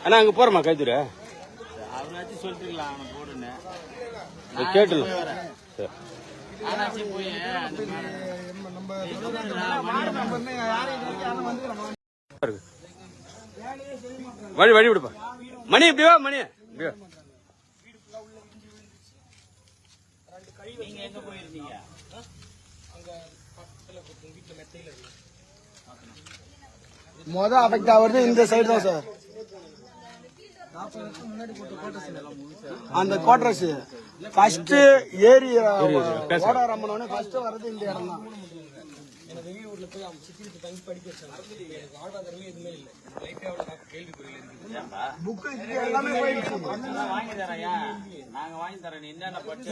அண்ணா அங்க போறமா கைத்தூர அவராச்சும் சொல்லிட்டுருக்கலாம் அவனை போடுன்னு கேட்டு வழி வழி விடுப்பா மணி இப்படிவா மணி இப்படிவா நீங்க எங்க போயிருந்தீங்க மொதல் அஃபெக்ட் ஆகுறது இந்த சைடு தான் சார். அந்த குவார்டர்ஸ் ஃபர்ஸ்ட் ஏரி ஓடாரம்மனோட ஃபர்ஸ்ட் வர்றது இந்த இடம் தான். வெளியூர்ல போய் அவங்க சித்திக்கு தங்கி படிக்க வச்சாங்க. எனக்கு ஆடாதரமே எதுவுமே இல்லை. லைஃபே அவ்வளோ கேள்விக்குறியில் இருக்குது. புக்கு எல்லாமே போயிடுச்சு. வாங்கி தரையா நாங்க வாங்கி தரேன். நீ என்னென்ன படிச்சு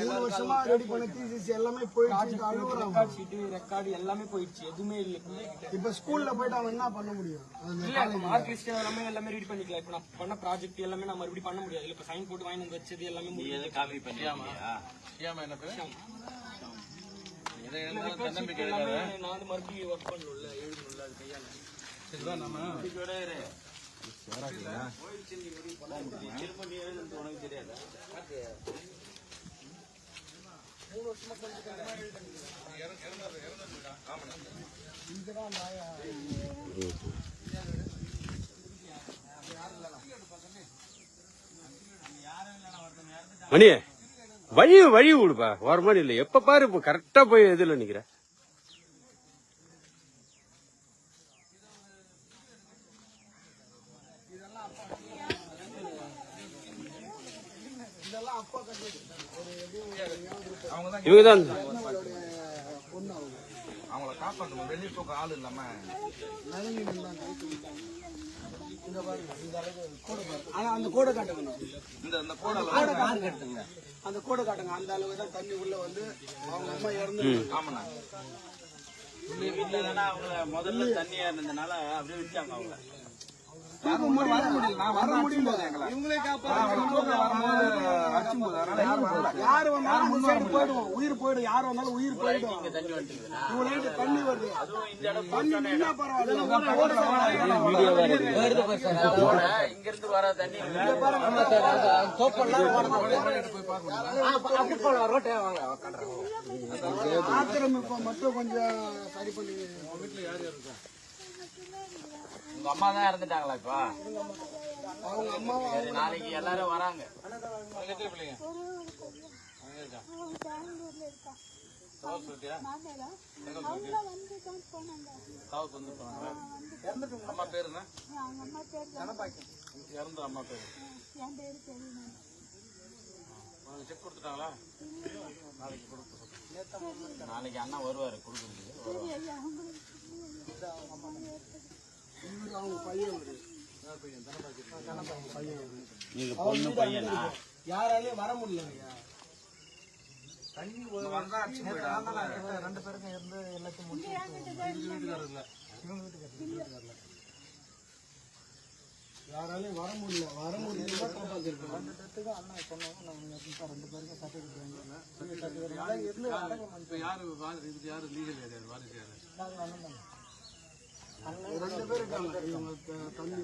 3 வருஷமா ரெடி பண்ண தீசிஸ் எல்லாமே போயிடுச்சு. ரெக்கார்ட் ஷீட் ரெக்கார்டு எல்லாமே போயிடுச்சு. எதுவுமே இல்லை. இப்ப ஸ்கூல்ல போயிட்டு அவன் என்ன பண்ண முடியும்? மார்க் லிஸ்ட் எல்லாமே ரெடி பண்ணிக்கலாம். இப்ப நான் பண்ண ப்ராஜெக்ட் எல்லாமே நான் மறுபடியும் பண்ண முடியாது. இப்ப சைன் போட்டு வாங்கி வந்து வச்சது எல்லாமே நீ எது காப்பி பண்ணியாமா என்ன பேர் நான் வந்து மறுபடியும் ஒர்க் பண்ணல எழுதணும்ல அது கையால சரிதான் நம்ம உனக்கு தெரியாது 3 வருஷமா மணி வழி வழி விடுப்பா வர மாதிரி இல்லை. எப்ப பாரு இப்ப கரெக்டா போய் எதுல நிக்கிற இவங்கதான் அவங்கள காப்பாற்றணும். வெளியே போக ஆள் இல்லாம அந்த கோடை காட்டுங்க. இந்த கோடை காட்டுங்க. அந்த கோடை காட்டுங்க. அந்த அளவுக்கு தான் தண்ணி உள்ள வந்து அவங்க அம்மா இறந்து. ஆமாண்ணா வீட்டுல தானே அவங்கள முதல்ல தண்ணியா இருந்ததுனால அப்படியே விட்டாங்க. அவங்க வர முடியல. இவங்களே யாரு வந்தாலும் போயிடுவோம். உயிர் போயிடும். யாரு வந்தாலும் உயிர் போயிடும். இவங்க தண்ணி வருது. தண்ணி பரவாயில்ல. இங்க இருந்து வர தண்ணி ஆக்கிரமிப்பை மட்டும் கொஞ்சம் சரி பண்ணி. வீட்டுல யார் இருக்கா? உங்க அம்மா தான் இறந்துட்டாங்களா இப்ப? அவங்க அம்மா நாளைக்கு எல்லாரும் வராங்க. அம்மா பேரு என்ன? இறந்த அம்மா பேரு செக் கொடுத்துட்டாங்களா? நாளைக்கு கொடுத்து நாளைக்கு அண்ணா வருவாரு கொடுக்குறதுக்கு. அவங்க பையன் நீங்க பொண்ணு பையனா? யாராலையும் வர முடியல. தண்ணி வந்தா அடிச்சு போயிடும். 2 பேருக்கும் இருந்து எல்லாத்தையும் முடிச்சு வீட்டுக்காரர் இல்ல. இவங்க வீட்டுக்காரர் யாராலையும் வர முடியல. வர முடியல காப்பாத்திருக்கோம். 2 பேருக்கு அண்ணா சொன்னாங்க. நான் 2 பேருக்கும் சர்டிபிகேட் இருந்து யாரு லீகல் யாரு வாரிசு யாரு? அண்ணன் 2 பேர் இருக்காங்க. இவங்க தண்ணி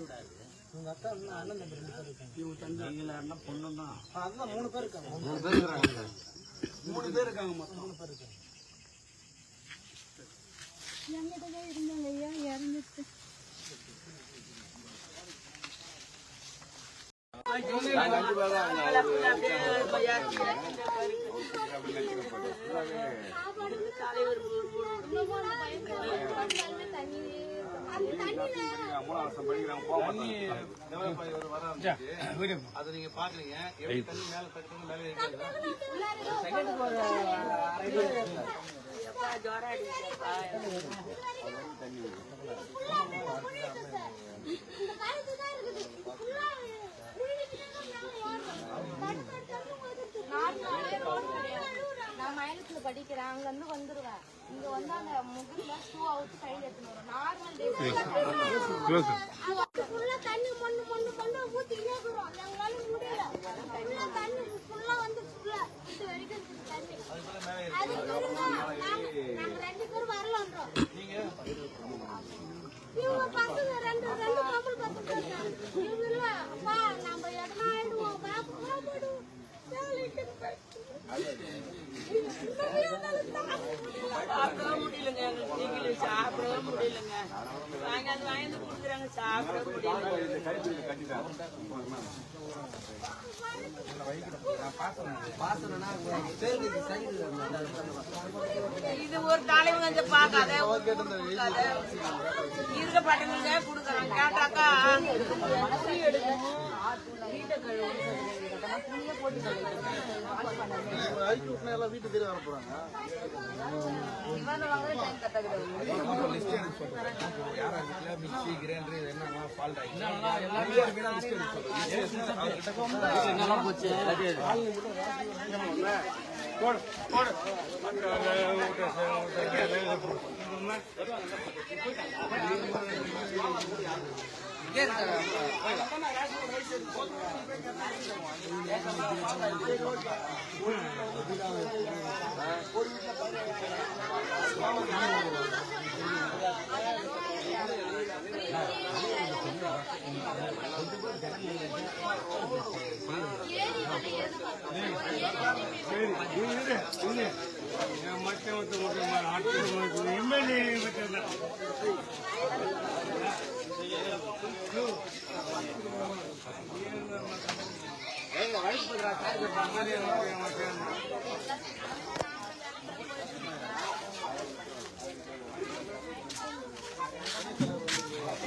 இவங்க அக்கா அண்ணன் தம்பி 2 பேர் இருக்காங்க. இவங்க தண்ணி நீங்க பொண்ணு தான். அதுதான் 3 பேர் இருக்காங்க. 3 பேர் இருக்காங்க. 3 பேர் இருக்காங்க. மொத்தம் 3 பேர் இருக்காங்க. எங்கிட்டதான் இருந்தாங்க. ஐயா இறந்துட்டு அதை நீங்க பாக்குறீங்க. தண்ணி மேல தட்டுங்க மேல நான் மைனஸ்ல படிக்கிறேன். அங்க இருந்து வந்துருவேன். இங்க வந்து அந்த முகத்துல ஷூ அவுட் சைடு எடுத்துன்னு வரும். நார்மல் டேஸ் தண்ணி மண்ணு மண்ணு மண்ணு ஊத்திக்கிட்டே இருக்கிறோம். எங்களால முடியல. தண்ணி ஃபுல்லா வந்து ஃபுல்லா இது வரைக்கும் தண்ணி. நாங்க 2 பேரும் வரலான்றோம். இவங்க பசங்க 2 சாப்பிடவே முடியலங்க, எங்களுக்கு நீங்களே சாப்பிடவே முடியலங்க. வாங்கியாந்து வாங்கிட்டு கொடுக்குறாங்க, சாப்பிட முடியல. இது ஒரு தலைவங்க வந்து பார்க்காத இருக்க பட்டவங்க கொடுக்குறாங்க. கேட்டாக்கா துணி எடுக்கணும், வீட்டை கழுவணும். வீட்டு தேடி வர போறாங்க. மிக்சி கிரைண்டர் என்ன ஃபால்ட் போச்சு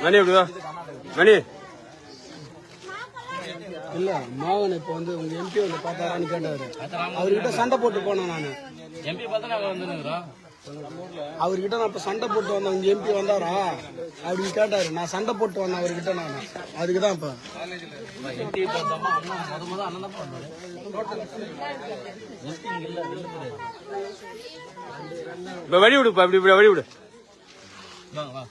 மணி எப்படிவா மணி இல்ல மோகன் இப்ப வந்து உங்க எம்பி வந்து பாத்தாரான்னு கேட்டாரு. அவர்கிட்ட சண்டை போட்டு போனேன் நானு. எம்பி பார்த்தா நாங்க வந்துருக்கிறோம். அவர்கிட்ட நான் இப்ப சண்டை போட்டு வந்தேன். உங்க எம்பி வந்தாரா அப்படின்னு கேட்டாரு. நான் சண்டை போட்டு வந்தேன் அவர்கிட்ட. நான் அதுக்குதான் இப்ப எம்பி பார்த்தோமா அண்ணா முத அண்ணன் தான் பண்ணுவாரு. இப்ப வழி விடுப்பா, இப்படி இப்படி வழி விடு. வா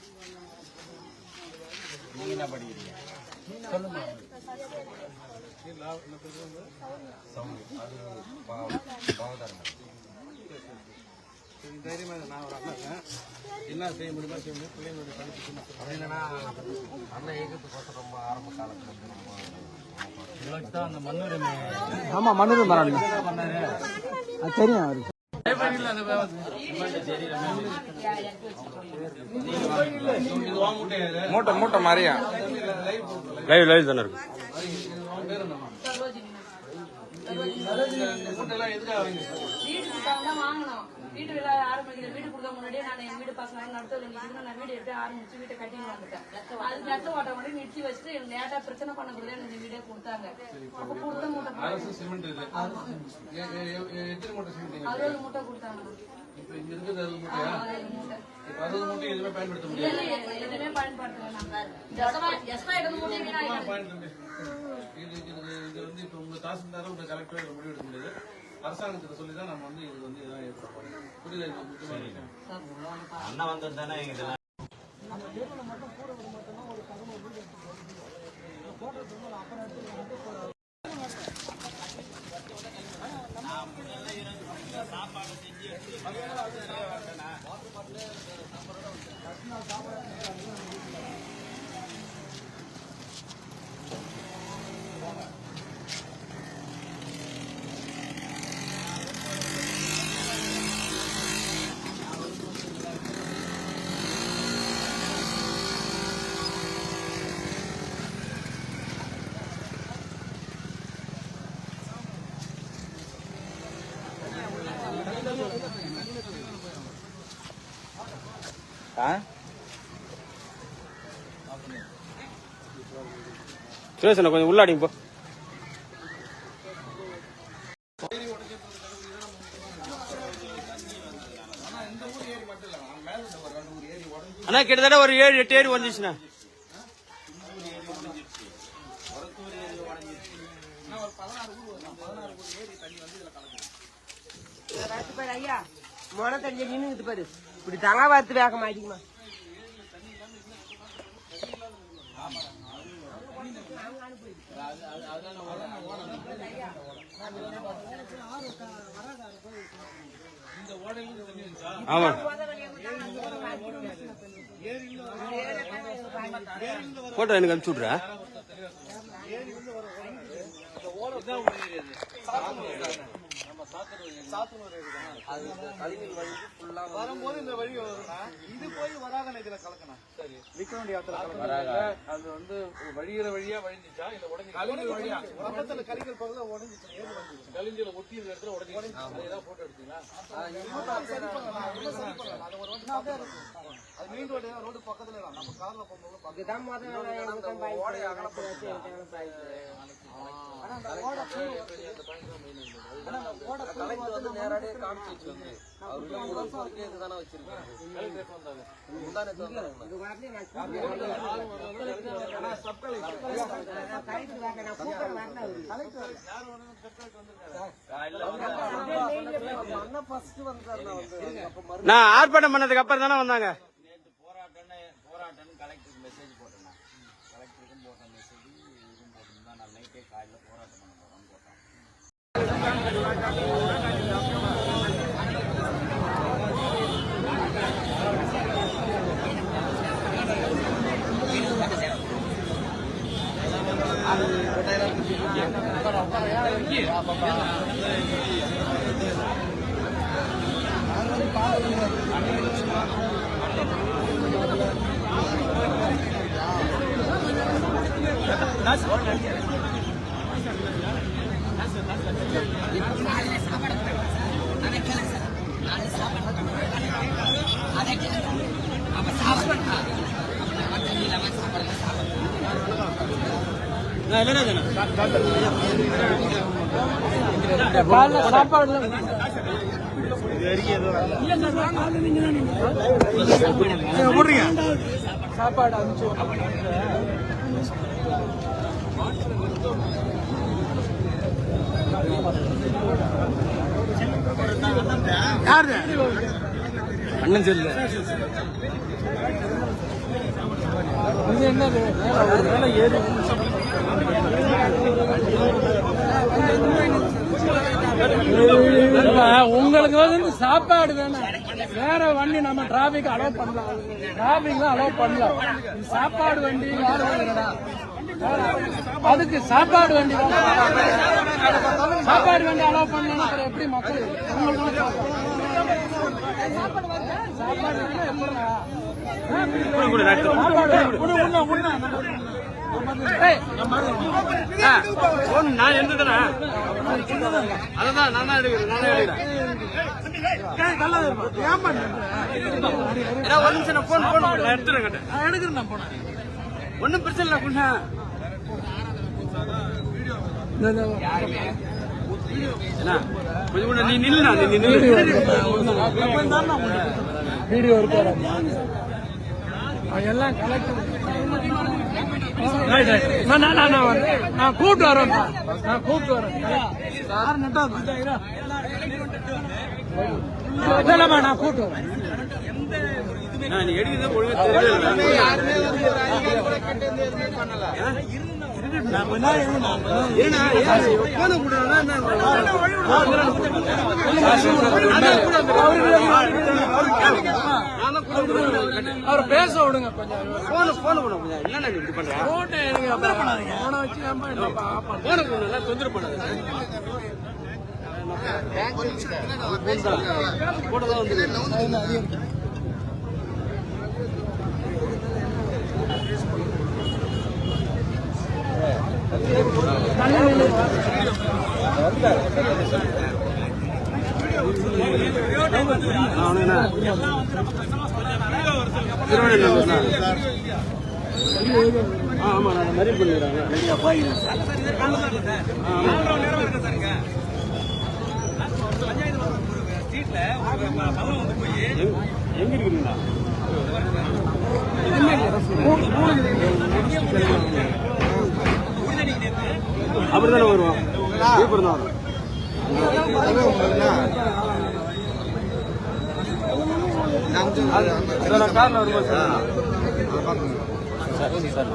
நீங்க என்ன படிக்கிறீங்க சொல்லுங்க. என்ன செய்ய முடியுமா செய்ய முடியும். பிள்ளைங்களோட படிப்பு அப்படின்னா அண்ணன் இயக்கத்துக்கு ரொம்ப ஆரம்ப காலத்துல இருந்து தான் அந்த மண்ணுரிமை. ஆமா மன்னரும் பண்ணாரு. தெரியும் அவருக்கு. மூட்டை மூட்டை மாதிரியா லைவ் லைவ் தானே இருக்கு. வீடு வாங்கணும். வீட்டு விழா ஆரம்பிக்கிற வீடு கொடுக்க முன்னாடியே நான் என் வீடு பசங்க நடத்த நான் வீடு எடுத்து ஆரம்பிச்சு வீட்டை கட்டின்னு வந்துட்டேன். அது நட்டு ஓட்ட மட்டும் நிறுத்தி வச்சுட்டு எனக்கு லேட்டா பிரச்சனை பண்ணக்கூடாது எனக்கு வீடே கொடுத்தாங்க. அப்ப கொடுத்த மூட்டை 60 மூட்டை கொடுத்தாங்க. எதுவுமே பயன்படுத்தல. தாசில்தாரும் உங்க கலெக்டர் முடிவு எடுக்க முடியாது. அரசாங்கத்துக்கு சொல்லிதான் நம்ம வந்து இது வந்து இதான் ஏற்படும். புரியல. அண்ணா வந்தது தானே இதெல்லாம். சுரேஷ் கொஞ்சம் உள்ளாடிங்க போ. அண்ணா கிட்டத்தட்ட ஒரு 7-8 ஏரி வந்துச்சுண்ணா. ஐயா மொன தெரிஞ்ச நின்னுட்டு பாரு. இப்படி தங்க பார்த்து வேக மாட்டீங்கம்மா. ஆமா போட்டோ எனக்கு அனுப்பிச்சு விட்றா. சாத்தனூர் இருக்குதா? அது கழிவுநீர் வழி ஃபுல்லா வரும்போது இந்த வழி வருதுன்னா இது போய் வராக நதியில கலக்கணும். சரி, விக்ரவாண்டி ஆத்துல அது வந்து வழியிற வழியா வழிஞ்சிச்சா இல்ல உடஞ்சி வழியா பக்கத்துல கலிங்கல் பகுதியில் உடஞ்சிச்சு. கலிஞ்சல ஒட்டி இருக்கிற இடத்துல உடஞ்சி அதேதான் போட்டோ எடுத்தீங்களா? அது மெயின் ரோடு பக்கத்துல நம்ம கார்ல போகும்போது கலெக்டர் வந்து நேரடியே காமிச்சு அவருக்கு முதல் போர்க்கே இதுதானே வச்சிருக்காங்க. முந்தானத்து வந்தாங்க. நான் ஆர்ப்பாட்டம் பண்ணதுக்கு அப்புறம் தானே வந்தாங்க. நேற்று போராட்டம்னு கலெக்டருக்கு மெசேஜ் போட்டேன். கலெக்டருக்கும் போட்ட மெசேஜ் இதுவும் போட்டிருந்தா நான் நைட்டே காலையில் போராட்டம் பண்ண போகிறோன்னு போட்டேன். சாப்பாடு சாப்பாடு அனுப்பிச்சு யாரு அண்ணன் சொல்லு. இது என்னது ஏறி உங்களுக்கு வந்து சாப்பாடு வேணும். வேற வண்டி நம்ம டிராபிக் அலோவ் பண்ணலாம். டிராபிக்லாம் அலோவ் பண்ணலாம். சாப்பாடு வண்டி அதுக்கு சாப்பாடு வண்டி சாப்பாடு வண்டி அலோவ் பண்ணலாம். எப்படி மக்கள் சாப்பாடு நான் எந்ததுனா அதான் நான் தான் எடுக்கிறேன். நானே எடுக்கிறேன். ஒரு நிமிஷம் நான் போன் போன் எடுத்துறேன். நான் எடுக்கிறேன். நான் போனேன் ஒன்னும் பிரச்சனை இல்லை. குண்ணா கொஞ்சம் நீ நில்லுண்ணா. நீ நில்லு. வீடியோ இருக்காரு எல்லாம் கலெக்டர். நான் கூப்பிட்டு வரேன். நான் கூப்பிட்டு வரேன். நான் கூப்பிட்டு வரேன். நீ எடுக்கிறது ஒழுங்கா தெரியல. அவர் பேச விடுங்க. என்ன இப்படி பண்ற? தொந்தரவு பண்ணாது. போட்டதான் வந்து ஆமா நான் மாதிரி பண்ணிடுறாங்க. எங்க இருக்கிறீங்களா? அப்படித்தானே வருவோம். விழுப்புரம் தான் வரும். கார்ல வருவோம் சார். சரி சார்.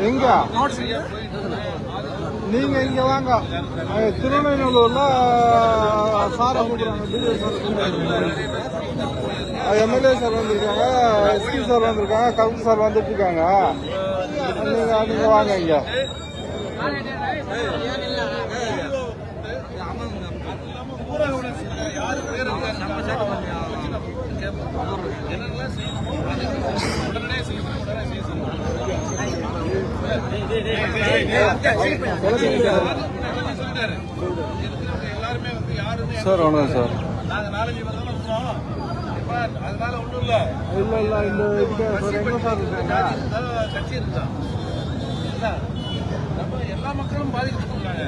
எங்க நீங்க இங்க வாங்க. திருநெல்வேலூர்ல சாரை கூப்பிடுறாங்க, எம்எல்ஏ சார் வந்திருக்காங்க, எஸ்பி சார் வந்திருக்காங்க, கலெக்டர் சார் வந்துட்டு இருக்காங்க. நீங்க வாங்க இங்க. சார் வணக்கம் சார். அதனால ஒண்ணும் இல்ல இல்ல இந்த இதுக்கு எங்க சார் இருக்காங்க? கட்சி இருந்தா நம்ம எல்லா மக்களும் பாதிக்கப்பட்டிருக்காங்க.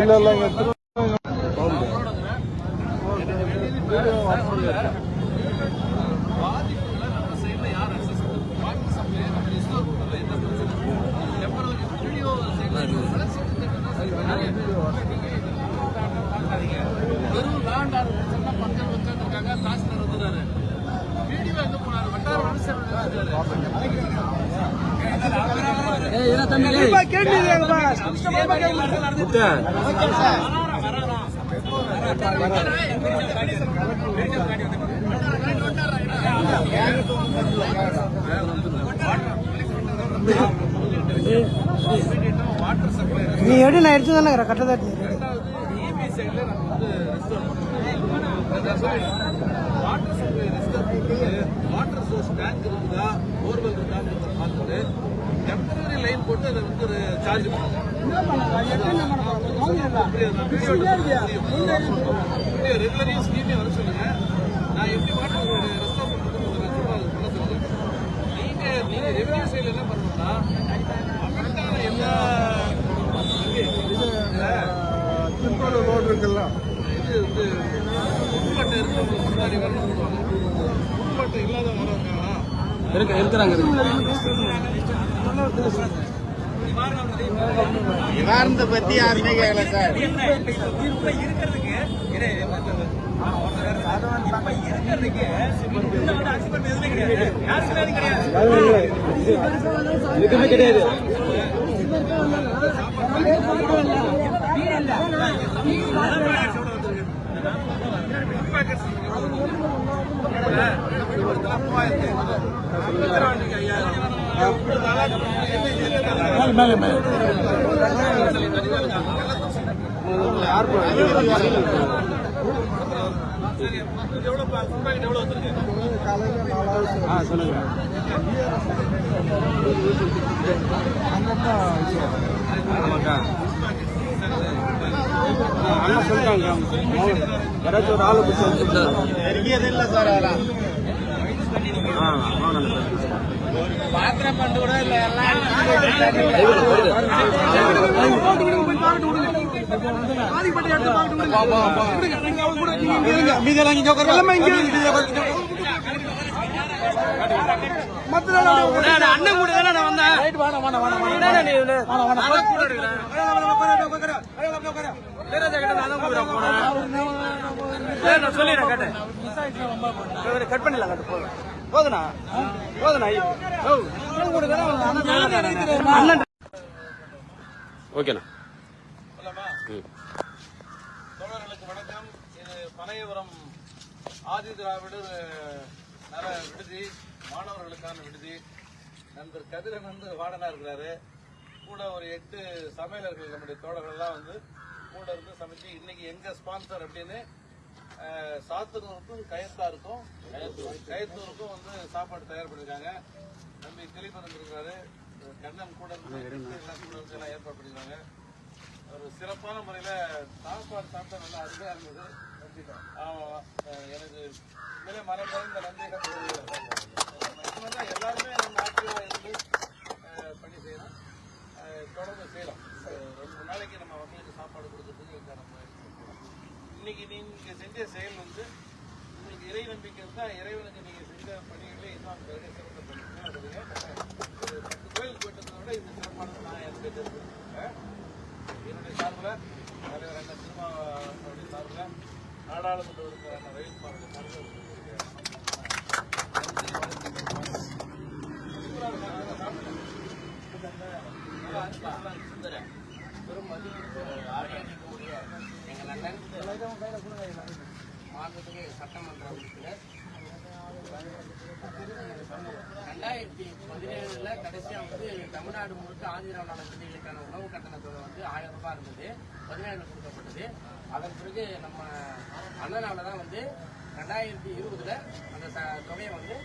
இல்ல இங்க பாதிப்புகளை நம்ம சைட்ல யார் அக்சஸ் பண்ணுறது? வாட்டர் சப்ளை நம்ம ரிஸ்டோர் பண்ணுறது என்ன பிரச்சனை? டெம்பரரி வீடியோ வெறும் லேண்ட் ஆர்டர் மக்கள் உட்காந்துருக்காங்க. தாசில்தார் வந்துடுறாரு. வீடியோ எங்க போனாரு? வட்டார வளர்ச்சி நீ எடு, நான் எடுத்து தானே கரெக்டாக தான். இபி சைட்ல நம்ம வந்து வாட்டர் சப்ளை ரெஸ்டோர் பண்ணிட்டு வாட்டர் சோர்ஸ் டேங்க் இருக்குதா, போர்வெல் இருக்கான்னு பார்த்துட்டு டெம்பரரி லைன் போட்டு அதை வந்து ஒரு சார்ஜ் ரெகுலரையும் ஸ்கீமே வர சொல்லுங்க. நான் எப்படி வாட்டர் ரெஸ்டோர் பண்ணுறது சொல்லுங்க. நீங்க ரெவன்யூ சைட்ல என்ன பண்ணணும்னா மக்களுக்கான எல்லா ரோடு இருக்குல்ல, இது வந்து உட்பட்ட இருக்கிறவங்களுக்கு முன்னாடி வரணும் சொல்லுவாங்க. உட்பட்ட இல்லாத வரவங்க இருக்கிறாங்க. நிவாரணத்தை பத்தி யாருமே கேட்கல சார். எதுவுமே கிடையாது. சொல்லுங்க. அண்ணா சொல்லிட்டாங்க, யாராச்சும் ஒரு ஆளு தெரியதில்லை சார். அதெல்லாம் பாத்திர பண்டு கூட இல்ல. அண்ணன் கூட தானே நான் வந்தேன். சொல்லிடுறேன், கேட்டேன். கட் பண்ணிடலாம், கட்டு போதுண்ணா, போதுண்ணா. ஓகேண்ணா. தோழர்களுக்கு வணக்கம். இது பனையபுரம் ஆதி திராவிடர் நல விடுதி, மாணவர்களுக்கான விடுதி. நண்பர் கதிரன் வந்து வார்டனா இருக்கிறாரு. கூட ஒரு 8 சமையலர்கள் நம்முடைய தோழர்கள்லாம் வந்து கூட இருந்து சமைச்சு இன்னைக்கு எங்க ஸ்பான்சர் அப்படின்னு சாத்தனூருக்கும் கயத்தூருக்கும் வந்து சாப்பாடு தயார் பண்ணிருக்காங்க. தம்பி திலீபன் இருக்கிறாரு, கண்ணன் கூட இருந்து எல்லாம் ஏற்பாடு பண்ணிருக்காங்க. ஒரு சிறப்பான முறையில சாப்பாடு சாப்பிட்டா நல்லா அருமையா இருந்தது. எனக்கு மேலே மனமார்ந்த நன்றிகள். எல்லாருமே நம்ம ஆக்டிவா இருந்து பணி செய்யலாம், தொடர்ந்து செய்யலாம். 2 நாளைக்கு நம்ம மக்களுக்கு சாப்பாடு கொடுக்கறதுக்கு இதுக்கான முயற்சி. இன்னைக்கு நீங்க செஞ்ச செயல் வந்து உங்களுக்கு இறை நம்பிக்கை இருந்தா இறைவனுக்கு நீங்க செஞ்ச பணிகளே இன்னும் சிறந்த பண்ணிருக்கேன். ஒரு 10 கோயில் போயிட்டதை விட இந்த சிறப்பானது நான் எனக்கு என்னுடைய சார்பில் தலைவர் அண்ணன் திருமாவளவனுடைய சார்பில் நாடாளுமன்ற உறுப்பினர் ரவிக்குமாருடைய சார்பில் பெரும் வழியளிக்கக்கூடிய எங்கள் அண்ணன் மாண்புமிகு சட்டமன்ற உறுப்பினர் 2017 கடைசியா வந்து தமிழ்நாடு முழுக்க ஆதிதிராவிட நல விடுதிகளுக்கான உணவு கட்டணத்தொகை வந்து 1000 ரூபாய் இருந்தது. 17 கொடுக்கப்பட்டது. அதன் பிறகு நம்ம அண்ணனால தான் வந்து 2020 அந்த தொகையை வந்து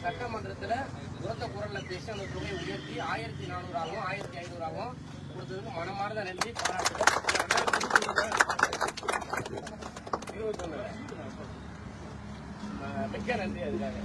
சட்டமன்றத்தில் உரத்த குரல்ல பேசி அந்த தொகையை உயர்த்தி 1400 ஆகும் 1500 ஆகும் கொடுத்ததுக்கு மனமார்ந்த நன்றி பாராட்டுகள். 21 மிக்க நன்றி அதுக்காக.